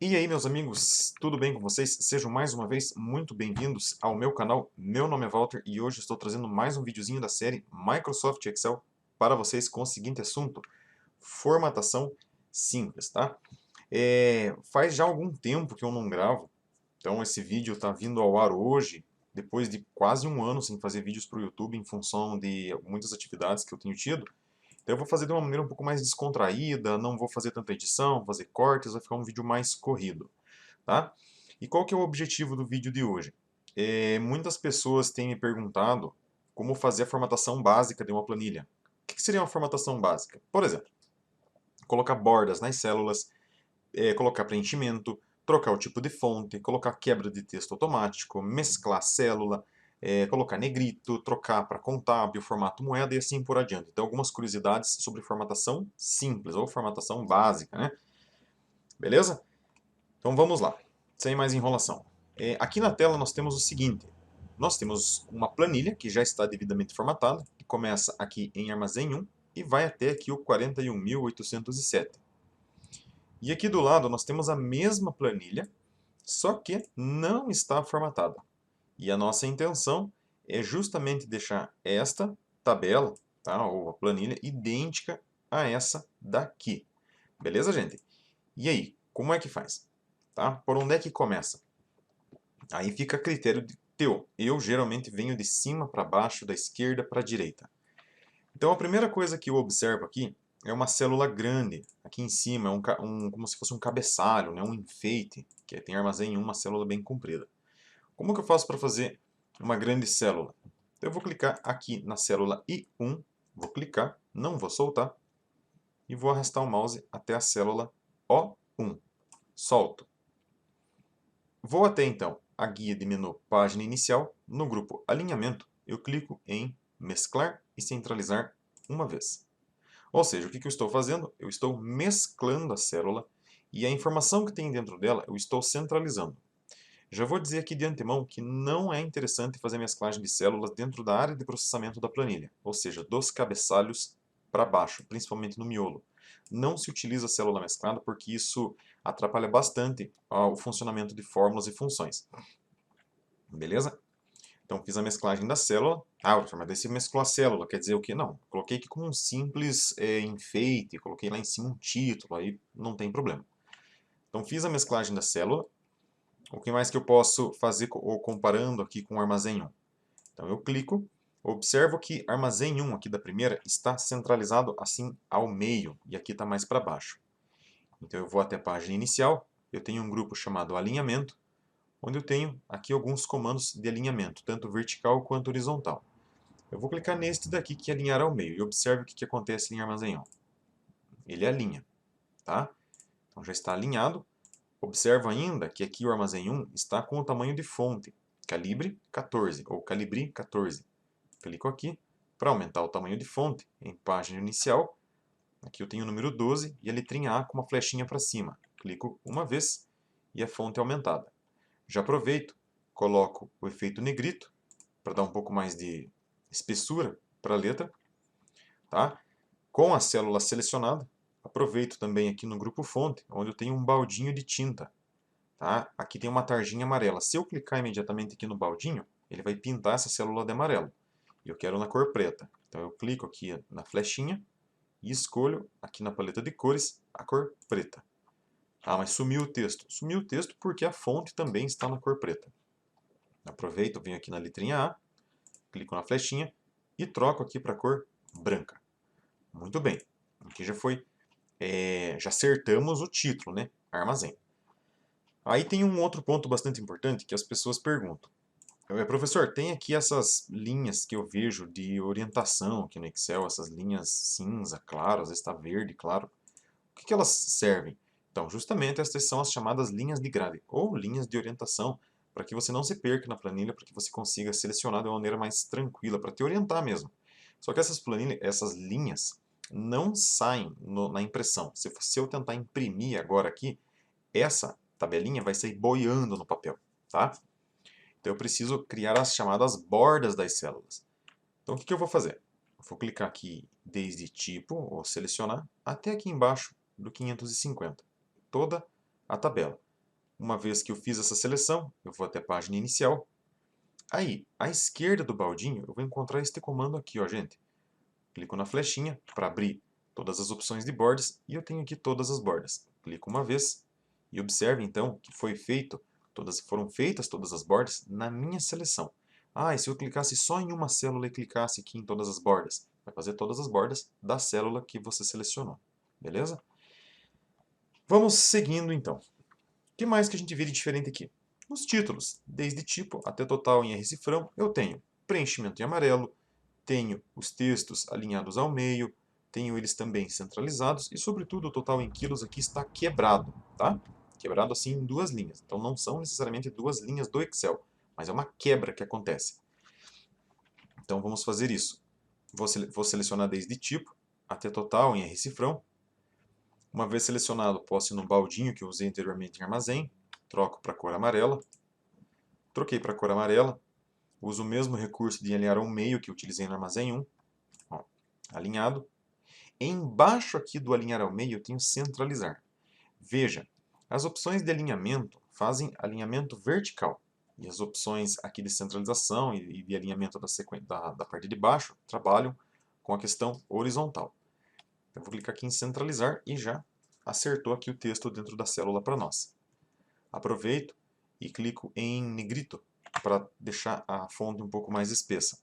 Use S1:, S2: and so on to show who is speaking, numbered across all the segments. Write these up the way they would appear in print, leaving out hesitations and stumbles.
S1: E aí, meus amigos, tudo bem com vocês? Sejam mais uma vez muito bem-vindos ao meu canal. Meu nome é Walter e hoje estou trazendo mais um videozinho da série Microsoft Excel para vocês com o seguinte assunto: formatação simples, tá? Faz já algum tempo que eu não gravo, então esse vídeo está vindo ao ar hoje, depois de quase um ano sem fazer vídeos para o YouTube em função de muitas atividades que eu tenho tido. Então eu vou fazer de uma maneira um pouco mais descontraída, não vou fazer tanta edição, fazer cortes, vai ficar um vídeo mais corrido, tá? E qual que é o objetivo do vídeo de hoje? Muitas pessoas têm me perguntado como fazer a formatação básica de uma planilha. O que seria uma formatação básica? Por exemplo, colocar bordas nas células, colocar preenchimento, trocar o tipo de fonte, colocar quebra de texto automático, mesclar a célula, colocar negrito, trocar para contábil, formato moeda e assim por adiante. Então, algumas curiosidades sobre formatação simples ou formatação básica, né? Beleza? Então vamos lá, sem mais enrolação. Aqui na tela nós temos o seguinte: nós temos uma planilha que já está devidamente formatada, que começa aqui em armazém 1 e vai até aqui o 41.807. E aqui do lado nós temos a mesma planilha, só que não está formatada. E a nossa intenção é justamente deixar esta tabela, tá, ou a planilha, idêntica a essa daqui. Beleza, gente? E aí, como é que faz? Tá? Por onde é que começa? Aí fica a critério teu. Eu geralmente venho de cima para baixo, da esquerda para a direita. Então a primeira coisa que eu observo aqui é uma célula grande, aqui em cima, como se fosse um cabeçalho, né, um enfeite, que tem armazém em uma célula bem comprida. Como que eu faço para fazer uma grande célula? Então, eu vou clicar aqui na célula I1, vou clicar, não vou soltar, e vou arrastar o mouse até a célula O1. Solto. Vou até então a guia de menu Página Inicial, no grupo Alinhamento, eu clico em Mesclar e Centralizar uma vez. Ou seja, o que eu estou fazendo? Eu estou mesclando a célula e a informação que tem dentro dela eu estou centralizando. Já vou dizer aqui de antemão que não é interessante fazer mesclagem de células dentro da área de processamento da planilha, ou seja, dos cabeçalhos para baixo, principalmente no miolo. Não se utiliza célula mesclada porque isso atrapalha bastante o funcionamento de fórmulas e funções. Beleza? Então fiz a mesclagem da célula. Ah, mas daí você mesclou a célula, quer dizer o quê? Não, coloquei aqui como um simples enfeite, coloquei lá em cima um título, aí não tem problema. Então fiz a mesclagem da célula. O que mais que eu posso fazer comparando aqui com o armazém 1? Então eu clico, observo que armazém 1 aqui da primeira está centralizado assim ao meio e aqui está mais para baixo. Então eu vou até a página inicial, eu tenho um grupo chamado alinhamento, onde eu tenho aqui alguns comandos de alinhamento, tanto vertical quanto horizontal. Eu vou clicar neste daqui que é alinhar ao meio e observe o que acontece em armazém 1. Ele alinha, tá? Então já está alinhado. Observa ainda que aqui o armazém 1 está com o tamanho de fonte, calibre 14 ou calibre 14. Clico aqui para aumentar o tamanho de fonte em página inicial. Aqui eu tenho o número 12 e a letrinha A com uma flechinha para cima. Clico uma vez e a fonte é aumentada. Já aproveito, coloco o efeito negrito para dar um pouco mais de espessura para a letra. Tá? Com a célula selecionada, aproveito também aqui no grupo fonte, onde eu tenho um baldinho de tinta. Tá? Aqui tem uma tarjinha amarela. Se eu clicar imediatamente aqui no baldinho, ele vai pintar essa célula de amarelo. E eu quero na cor preta. Então eu clico aqui na flechinha e escolho aqui na paleta de cores a cor preta. Ah, mas sumiu o texto. Sumiu o texto porque a fonte também está na cor preta. Aproveito, venho aqui na letrinha A, clico na flechinha e troco aqui para a cor branca. Muito bem. Aqui já foi, já acertamos o título, né? Armazém. Aí tem um outro ponto bastante importante que as pessoas perguntam. Professor, tem aqui essas linhas que eu vejo de orientação aqui no Excel, essas linhas cinza, claro, às vezes está verde, claro. O que elas servem? Então, justamente estas são as chamadas linhas de grade, ou linhas de orientação, para que você não se perca na planilha, para que você consiga selecionar de uma maneira mais tranquila, para te orientar mesmo. Só que essas planilhas, essas linhas, não saem na impressão. Se eu tentar imprimir agora aqui, essa tabelinha vai sair boiando no papel, tá? Então eu preciso criar as chamadas bordas das células. Então o que eu vou fazer? Eu vou clicar aqui desde tipo, ou selecionar, até aqui embaixo do 550. Toda a tabela. Uma vez que eu fiz essa seleção, eu vou até a página inicial. Aí, à esquerda do baldinho, eu vou encontrar este comando aqui, ó, gente. Clico na flechinha para abrir todas as opções de bordas e eu tenho aqui todas as bordas. Clico uma vez e observe então que foram feitas todas as bordas na minha seleção. Ah, e se eu clicasse só em uma célula e clicasse aqui em todas as bordas? Vai fazer todas as bordas da célula que você selecionou. Beleza? Vamos seguindo então. O que mais que a gente vê de diferente aqui? Nos títulos, desde tipo até total em R-cifrão, eu tenho preenchimento em amarelo, tenho os textos alinhados ao meio, tenho eles também centralizados e, sobretudo, o total em quilos aqui está quebrado, tá? Quebrado assim em duas linhas. Então não são necessariamente duas linhas do Excel, mas é uma quebra que acontece. Então vamos fazer isso. Vou selecionar desde tipo até total em R-cifrão. Uma vez selecionado, posso ir no baldinho que eu usei anteriormente em armazém, troco para a cor amarela. Troquei para a cor amarela. Uso o mesmo recurso de alinhar ao meio que utilizei no armazém 1. Ó, alinhado. Embaixo aqui do alinhar ao meio eu tenho centralizar. Veja, as opções de alinhamento fazem alinhamento vertical. E as opções aqui de centralização e de alinhamento da parte de baixo trabalham com a questão horizontal. Eu vou clicar aqui em centralizar e já acertou aqui o texto dentro da célula para nós. Aproveito e clico em negrito para deixar a fonte um pouco mais espessa.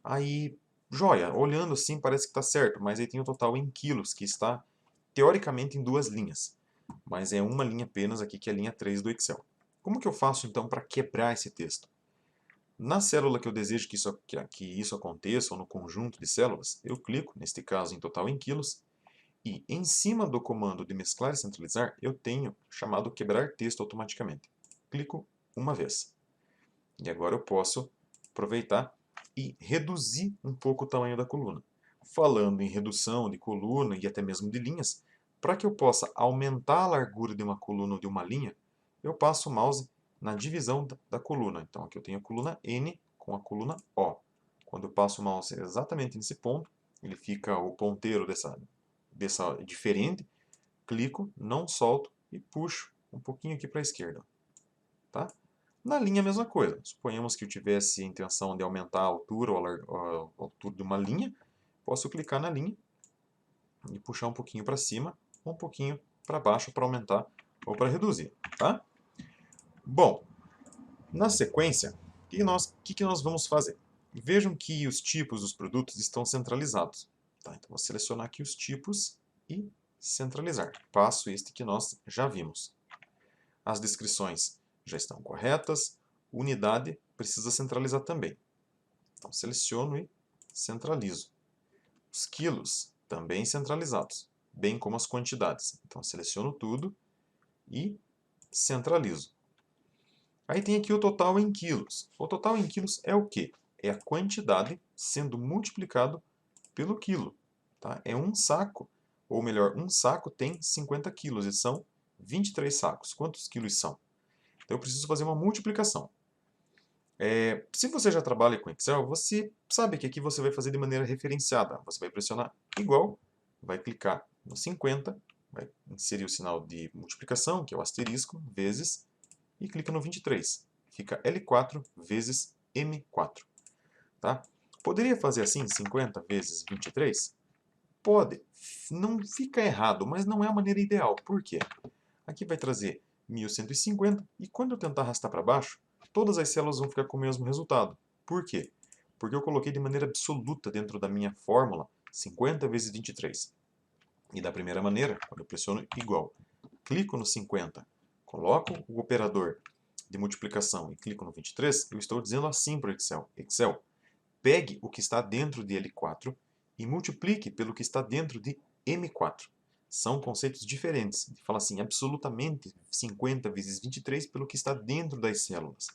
S1: Aí, joia, olhando assim parece que está certo, mas aí tem o total em quilos, que está teoricamente em duas linhas. Mas é uma linha apenas aqui, que é a linha 3 do Excel. Como que eu faço então para quebrar esse texto? Na célula que eu desejo que isso aconteça, ou no conjunto de células, eu clico, neste caso em total em quilos, e em cima do comando de mesclar e centralizar, eu tenho chamado quebrar texto automaticamente. Clico uma vez. E agora eu posso aproveitar e reduzir um pouco o tamanho da coluna. Falando em redução de coluna e até mesmo de linhas, para que eu possa aumentar a largura de uma coluna ou de uma linha, eu passo o mouse na divisão da coluna. Então aqui eu tenho a coluna N com a coluna O. Quando eu passo o mouse exatamente nesse ponto, ele fica o ponteiro dessa diferente, clico, não solto e puxo um pouquinho aqui para a esquerda. Tá? Na linha a mesma coisa. Suponhamos que eu tivesse a intenção de aumentar a altura ou a altura de uma linha, posso clicar na linha e puxar um pouquinho para cima, ou um pouquinho para baixo para aumentar ou para reduzir. Tá? Bom, na sequência, o que nós vamos fazer? Vejam que os tipos dos produtos estão centralizados. Tá? Então, vou selecionar aqui os tipos e centralizar. Passo este que nós já vimos. As descrições já estão corretas. Unidade precisa centralizar também. Então, seleciono e centralizo. Os quilos também centralizados, bem como as quantidades. Então, seleciono tudo e centralizo. Aí tem aqui o total em quilos. O total em quilos é o quê? É a quantidade sendo multiplicado pelo quilo. Tá? É um saco, ou melhor, um saco tem 50 quilos e são 23 sacos. Quantos quilos são? Então eu preciso fazer uma multiplicação. Se você já trabalha com Excel, você sabe que aqui você vai fazer de maneira referenciada. Você vai pressionar igual, vai clicar no 50, vai inserir o sinal de multiplicação, que é o asterisco, vezes, e clica no 23. Fica L4 vezes M4. Tá? Poderia fazer assim, 50 vezes 23? Pode. Não fica errado, mas não é a maneira ideal. Por quê? Aqui vai trazer 1150 e quando eu tentar arrastar para baixo, todas as células vão ficar com o mesmo resultado. Por quê? Porque eu coloquei de maneira absoluta dentro da minha fórmula 50 vezes 23. E da primeira maneira, quando eu pressiono igual, clico no 50, coloco o operador de multiplicação e clico no 23, eu estou dizendo assim para o Excel. Excel, pegue o que está dentro de L4 e multiplique pelo que está dentro de M4. São conceitos diferentes. Fala assim, absolutamente 50 vezes 23 pelo que está dentro das células.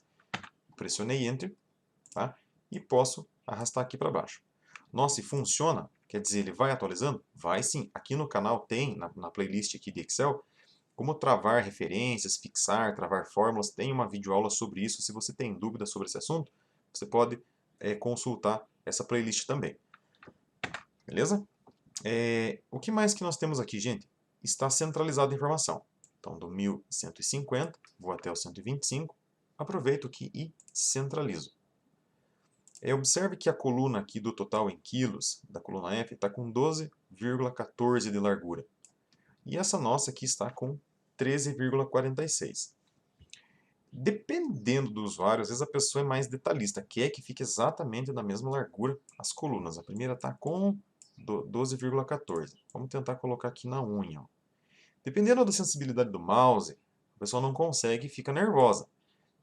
S1: Pressionei Enter, tá? E posso arrastar aqui para baixo. Nossa, e funciona? Quer dizer, ele vai atualizando? Vai sim. Aqui no canal tem, na playlist aqui de Excel, como travar referências, fixar, travar fórmulas. Tem uma videoaula sobre isso. Se você tem dúvida sobre esse assunto, você pode consultar essa playlist também. Beleza? O que mais que nós temos aqui, gente? Está centralizada a informação. Então, do 1.150, vou até o 125, aproveito aqui e centralizo. Observe que a coluna aqui do total em quilos, da coluna F, está com 12,14 de largura. E essa nossa aqui está com 13,46. Dependendo do usuário, às vezes a pessoa é mais detalhista, quer que fique exatamente na mesma largura as colunas. A primeira está com 12,14. Vamos tentar colocar aqui na unha. Dependendo da sensibilidade do mouse, a pessoa não consegue e fica nervosa.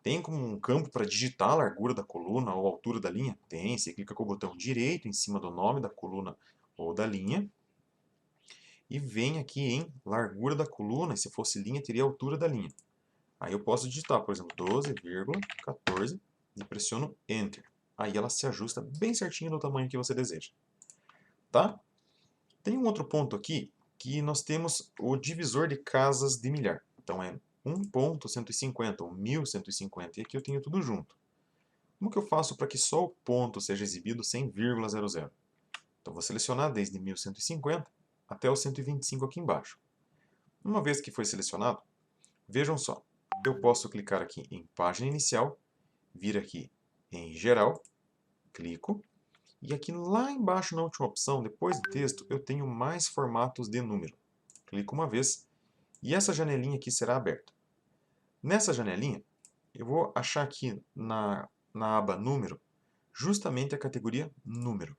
S1: Tem como um campo para digitar a largura da coluna ou a altura da linha? Tem. Você clica com o botão direito em cima do nome da coluna ou da linha. E vem aqui em largura da coluna, e se fosse linha, teria a altura da linha. Aí eu posso digitar, por exemplo, 12,14 e pressiono Enter. Aí ela se ajusta bem certinho do tamanho que você deseja. Tá? Tem um outro ponto aqui, que nós temos o divisor de casas de milhar. Então é 1.150 ou 1.150, e aqui eu tenho tudo junto. Como que eu faço para que só o ponto seja exibido sem vírgula 00? Então vou selecionar desde 1.150 até o 125 aqui embaixo. Uma vez que foi selecionado, vejam só, eu posso clicar aqui em página inicial, vir aqui em geral, clico, e aqui lá embaixo na última opção, depois do texto, eu tenho mais formatos de número. Clico uma vez, e essa janelinha aqui será aberta. Nessa janelinha, eu vou achar aqui na aba número, justamente a categoria número.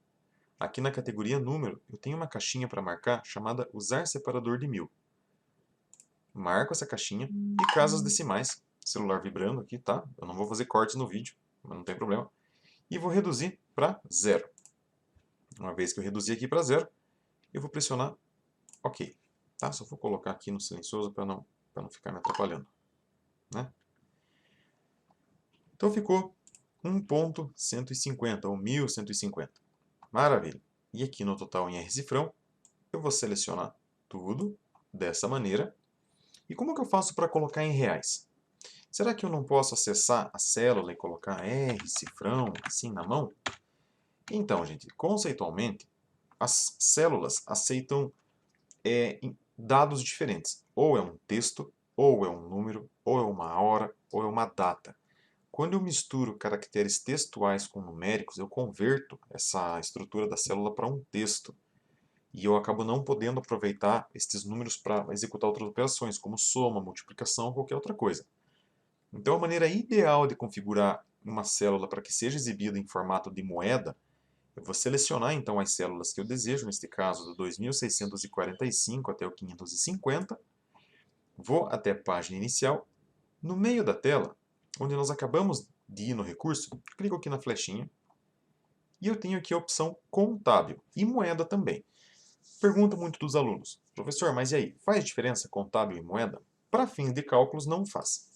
S1: Aqui na categoria número, eu tenho uma caixinha para marcar chamada usar separador de 1000. Marco essa caixinha e casas decimais, celular vibrando aqui, tá? Eu não vou fazer cortes no vídeo, mas não tem problema. E vou reduzir para 0. Uma vez que eu reduzi aqui para 0, eu vou pressionar OK. Tá? Só vou colocar aqui no silencioso para não ficar me atrapalhando. Né? Então ficou 1.150 ou 1.150. Maravilha. E aqui no total em R cifrão, eu vou selecionar tudo dessa maneira. E como que eu faço para colocar em reais? Será que eu não posso acessar a célula e colocar R cifrão assim na mão? Então, gente, conceitualmente, as células aceitam dados diferentes. Ou é um texto, ou é um número, ou é uma hora, ou é uma data. Quando eu misturo caracteres textuais com numéricos, eu converto essa estrutura da célula para um texto. E eu acabo não podendo aproveitar estes números para executar outras operações, como soma, multiplicação ou qualquer outra coisa. Então, a maneira ideal de configurar uma célula para que seja exibida em formato de moeda, eu vou selecionar então as células que eu desejo, neste caso do 2645 até o 550, vou até a página inicial, no meio da tela, onde nós acabamos de ir no recurso, clico aqui na flechinha, e eu tenho aqui a opção contábil e moeda também. Pergunta muito dos alunos, professor, mas e aí, faz diferença contábil e moeda? Para fins de cálculos não faz.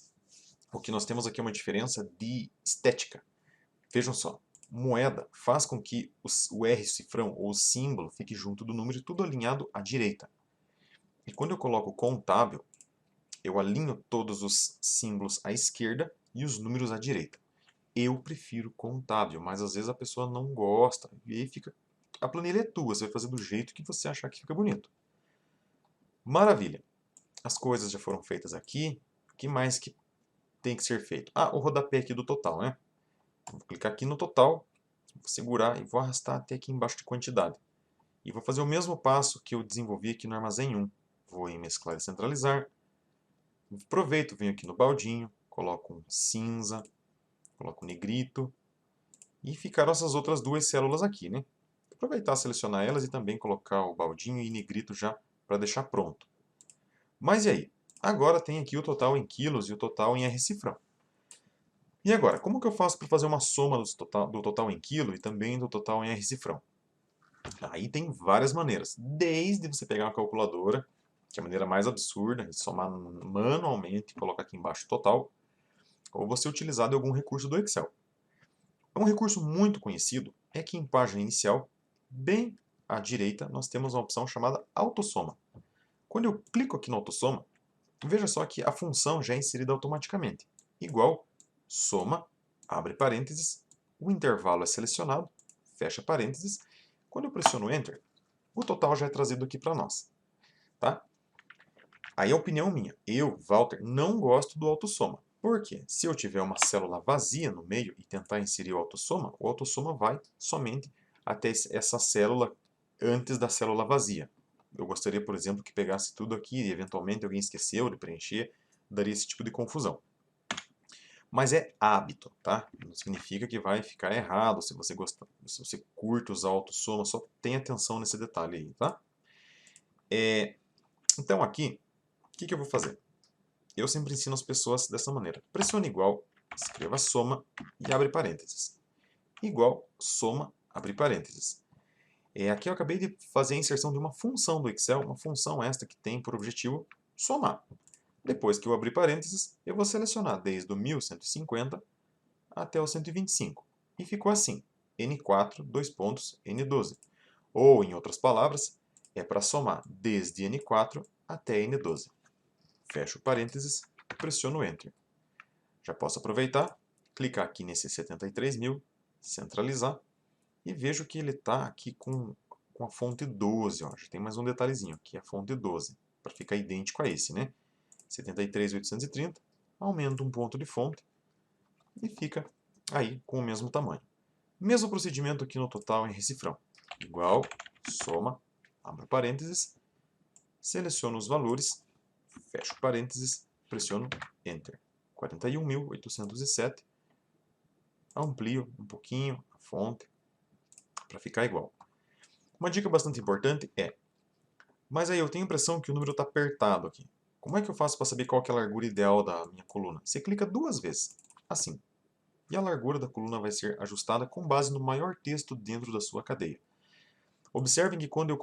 S1: O que nós temos aqui é uma diferença de estética. Vejam só, moeda faz com que o R cifrão ou o símbolo fique junto do número e tudo alinhado à direita. E quando eu coloco contábil, eu alinho todos os símbolos à esquerda e os números à direita. Eu prefiro contábil, mas às vezes a pessoa não gosta. E aí fica... A planilha é tua, você vai fazer do jeito que você achar que fica bonito. Maravilha! As coisas já foram feitas aqui. O que mais que tem que ser feito? Ah, o rodapé aqui do total, né? Vou clicar aqui no total, vou segurar e vou arrastar até aqui embaixo de quantidade. E vou fazer o mesmo passo que eu desenvolvi aqui no armazém 1. Vou em mesclar e centralizar. Aproveito, venho aqui no baldinho, coloco um cinza, coloco um negrito. E ficaram essas outras duas células aqui, né? Vou aproveitar, selecionar elas e também colocar o baldinho e negrito já para deixar pronto. Mas e aí? Agora tem aqui o total em quilos e o total em R cifrão. E agora, como que eu faço para fazer uma soma do total em quilo e também do total em R cifrão? Aí tem várias maneiras, desde você pegar uma calculadora, que é a maneira mais absurda, de somar manualmente e colocar aqui embaixo o total, ou você utilizar de algum recurso do Excel. Um recurso muito conhecido é que em página inicial, bem à direita, nós temos uma opção chamada autossoma. Quando eu clico aqui no autossoma, veja só que a função já é inserida automaticamente. Igual, soma, abre parênteses, o intervalo é selecionado, fecha parênteses. Quando eu pressiono Enter, o total já é trazido aqui para nós. Tá? Aí é opinião minha. Eu, Walter, não gosto do autossoma. Por quê? Se eu tiver uma célula vazia no meio e tentar inserir o autossoma vai somente até essa célula antes da célula vazia. Eu gostaria, por exemplo, que pegasse tudo aqui e eventualmente alguém esqueceu de preencher, daria esse tipo de confusão. Mas é hábito, tá? Não significa que vai ficar errado se você gosta, se você curte usar autossoma, só tenha atenção nesse detalhe aí, tá? Então aqui, o que eu vou fazer? Eu sempre ensino as pessoas dessa maneira. Pressione igual, escreva soma e abre parênteses. Igual, soma, abre parênteses. Aqui eu acabei de fazer a inserção de uma função do Excel, uma função esta que tem por objetivo somar. Depois que eu abrir parênteses, eu vou selecionar desde o 1150 até o 125. E ficou assim, N4, dois pontos, N12. Ou, em outras palavras, é para somar desde N4 até N12. Fecho parênteses, pressiono Enter. Já posso aproveitar, clicar aqui nesse 73.000, centralizar, e vejo que ele está aqui com a fonte 12. Ó. Já tem mais um detalhezinho aqui, a fonte 12, para ficar idêntico a esse, né? 73.830, aumento um ponto de fonte e fica aí com o mesmo tamanho. Mesmo procedimento aqui no total em recifrão. Igual, soma, abro parênteses, seleciono os valores, fecho parênteses, pressiono Enter. 41.807, amplio um pouquinho a fonte para ficar igual. Uma dica bastante importante é, mas aí eu tenho a impressão que o número está apertado aqui. Como é que eu faço para saber qual que é a largura ideal da minha coluna? Você clica duas vezes, assim, e a largura da coluna vai ser ajustada com base no maior texto dentro da sua cadeia. Observem que quando eu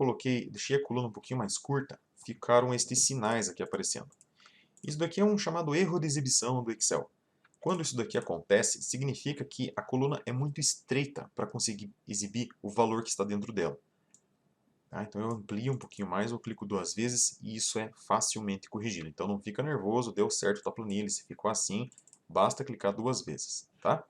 S1: deixei a coluna um pouquinho mais curta, ficaram estes sinais aqui aparecendo. Isso daqui é um chamado erro de exibição do Excel. Quando isso daqui acontece, significa que a coluna é muito estreita para conseguir exibir o valor que está dentro dela. Tá? Então eu amplio um pouquinho mais, eu clico duas vezes e isso é facilmente corrigido. Então não fica nervoso, deu certo a planilha, se ficou assim, basta clicar duas vezes. Tá?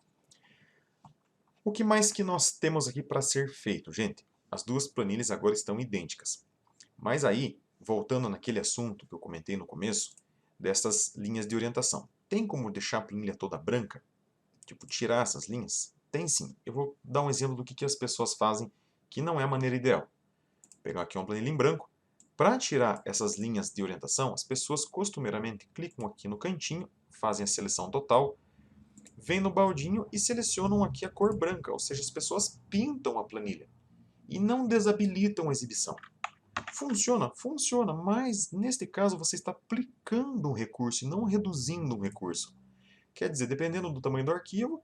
S1: O que mais que nós temos aqui para ser feito, gente? As duas planilhas agora estão idênticas. Mas aí, voltando naquele assunto que eu comentei no começo, dessas linhas de orientação. Tem como deixar a planilha toda branca? Tipo, tirar essas linhas? Tem sim. Eu vou dar um exemplo do que as pessoas fazem, que não é a maneira ideal. Vou pegar aqui uma planilha em branco. Para tirar essas linhas de orientação, as pessoas costumeiramente clicam aqui no cantinho, fazem a seleção total, vêm no baldinho e selecionam aqui a cor branca, ou seja, as pessoas pintam a planilha e não desabilitam a exibição. Funciona? Funciona, mas neste caso você está aplicando um recurso e não reduzindo um recurso. Quer dizer, dependendo do tamanho do arquivo,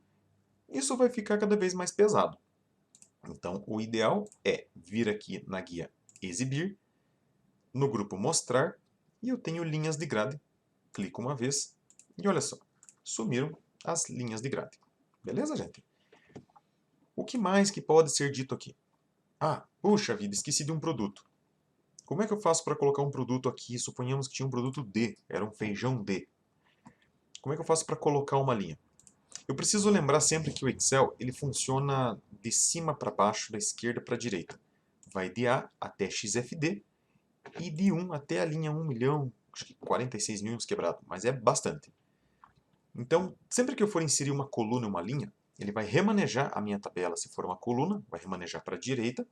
S1: isso vai ficar cada vez mais pesado. Então, o ideal é vir aqui na guia Exibir, no grupo Mostrar, e eu tenho linhas de grade. Clico uma vez e olha só, sumiram as linhas de grade. Beleza, gente? O que mais que pode ser dito aqui? Ah, puxa vida, esqueci de um produto. Como é que eu faço para colocar um produto aqui? Suponhamos que tinha um produto D, era um feijão D. Como é que eu faço para colocar uma linha? Eu preciso lembrar sempre que o Excel ele funciona de cima para baixo, da esquerda para a direita. Vai de A até XFD e de 1 até a linha 1 milhão, acho que 46 mil quebrado, mas é bastante. Então, sempre que eu for inserir uma coluna e uma linha, ele vai remanejar a minha tabela. Se for uma coluna, vai remanejar para a direita,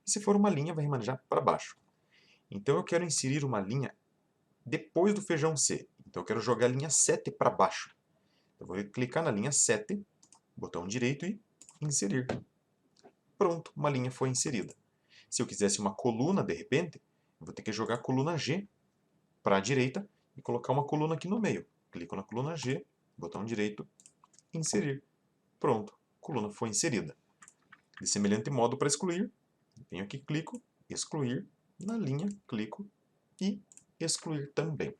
S1: e se for uma linha, vai remanejar para baixo. Então eu quero inserir uma linha depois do feijão C. Então eu quero jogar a linha 7 para baixo. Eu vou clicar na linha 7, botão direito e inserir. Pronto, uma linha foi inserida. Se eu quisesse uma coluna, de repente, eu vou ter que jogar a coluna G para a direita e colocar uma coluna aqui no meio. Clico na coluna G, botão direito, inserir. Pronto, a coluna foi inserida. De semelhante modo para excluir, venho aqui, clico, excluir, na linha, clico e excluir também.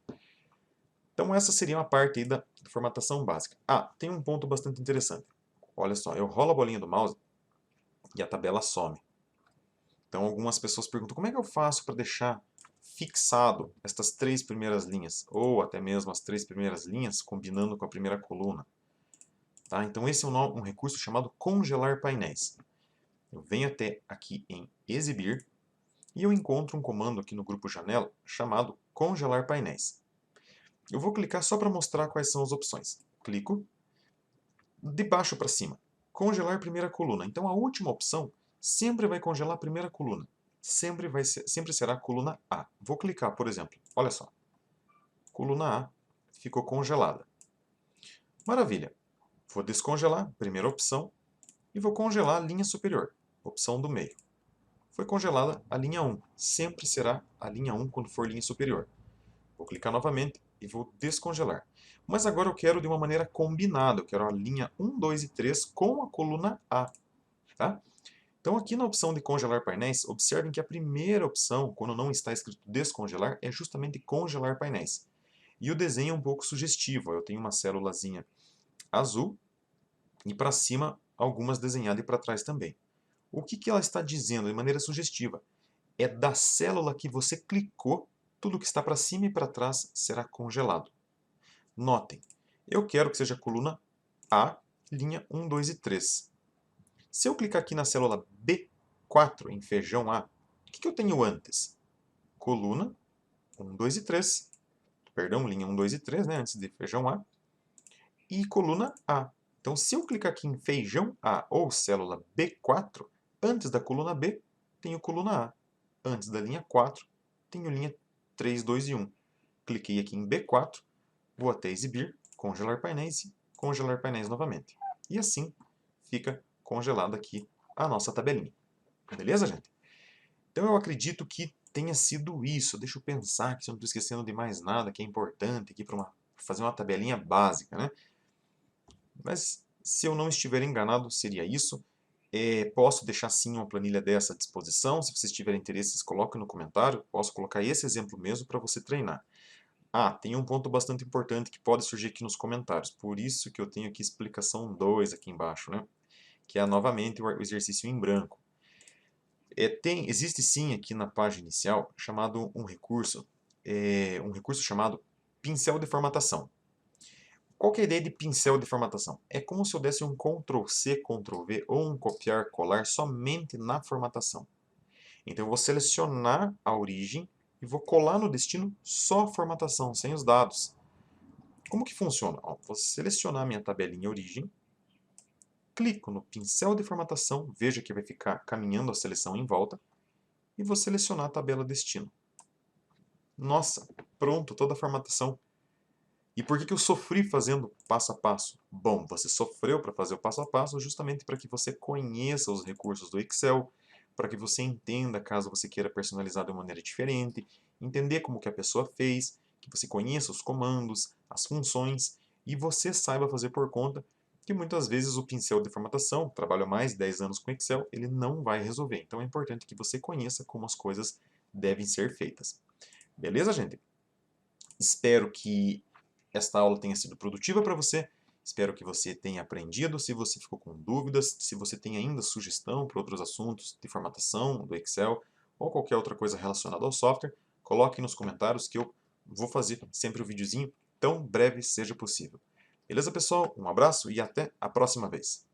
S1: Então essa seria uma parte aí da formatação básica. Ah, tem um ponto bastante interessante. Olha só, eu rolo a bolinha do mouse e a tabela some. Então algumas pessoas perguntam, como é que eu faço para deixar fixado estas três primeiras linhas? Ou até mesmo as três primeiras linhas combinando com a primeira coluna. Tá? Então esse é um recurso chamado congelar painéis. Eu venho até aqui em Exibir e eu encontro um comando aqui no grupo Janela chamado congelar painéis. Eu vou clicar só para mostrar quais são as opções. Clico, de baixo para cima, congelar primeira coluna. Então a última opção sempre vai congelar a primeira coluna. Sempre será a coluna A. Vou clicar, por exemplo, olha só. Coluna A ficou congelada. Maravilha. Vou descongelar, primeira opção, e vou congelar a linha superior, opção do meio. Foi congelada a linha 1. Sempre será a linha 1 quando for linha superior. Vou clicar novamente e vou descongelar. Mas agora eu quero de uma maneira combinada. Eu quero a linha 1, 2 e 3 com a coluna A. Tá? Então aqui na opção de congelar painéis, observem que a primeira opção, quando não está escrito descongelar, é justamente congelar painéis. E o desenho é um pouco sugestivo. Eu tenho uma célulazinha azul e para cima algumas desenhadas e para trás também. O que ela está dizendo de maneira sugestiva? É da célula que você clicou, tudo que está para cima e para trás será congelado. Notem, eu quero que seja a coluna A, linha 1, 2 e 3. Se eu clicar aqui na célula B4, em feijão A, o que eu tenho antes? Coluna 1, 2 e 3. Perdão, linha 1, 2 e 3, né, antes de feijão A. E coluna A. Então, se eu clicar aqui em feijão A ou célula B4, antes da coluna B, tenho coluna A. Antes da linha 4, tenho linha 3, 2 e 1. Cliquei aqui em B4, vou até exibir, congelar painéis novamente. E assim fica congelada aqui a nossa tabelinha. Beleza, gente? Então eu acredito que tenha sido isso. Deixa eu pensar que se eu não estou esquecendo de mais nada que é importante aqui para fazer uma tabelinha básica, né? Mas se eu não estiver enganado, seria isso. Posso deixar sim uma planilha dessa à disposição. Se vocês tiverem interesse, vocês coloquem no comentário. Posso colocar esse exemplo mesmo para você treinar. Tem um ponto bastante importante que pode surgir aqui nos comentários. Por isso que eu tenho aqui explicação 2 aqui embaixo, né? Que é novamente o exercício em branco. Existe sim aqui na página inicial um recurso chamado pincel de formatação. Qual que é a ideia de pincel de formatação? É como se eu desse um Ctrl+C, Ctrl+V ou um copiar, colar somente na formatação. Então eu vou selecionar a origem e vou colar no destino só a formatação, sem os dados. Como que funciona? Vou selecionar a minha tabelinha origem, clico no pincel de formatação, veja que vai ficar caminhando a seleção em volta, e vou selecionar a tabela destino. Nossa, pronto, toda a formatação. E por que eu sofri fazendo passo a passo? Bom, você sofreu para fazer o passo a passo justamente para que você conheça os recursos do Excel, para que você entenda caso você queira personalizar de uma maneira diferente, entender como que a pessoa fez, que você conheça os comandos, as funções, e você saiba fazer por conta, que muitas vezes o pincel de formatação, trabalho há mais de 10 anos com Excel, ele não vai resolver. Então é importante que você conheça como as coisas devem ser feitas. Beleza, gente? Espero que esta aula tenha sido produtiva para você. Espero que você tenha aprendido. Se você ficou com dúvidas, se você tem ainda sugestão para outros assuntos de formatação do Excel ou qualquer outra coisa relacionada ao software, coloque nos comentários que eu vou fazer sempre o videozinho tão breve seja possível. Beleza, pessoal? Um abraço e até a próxima vez.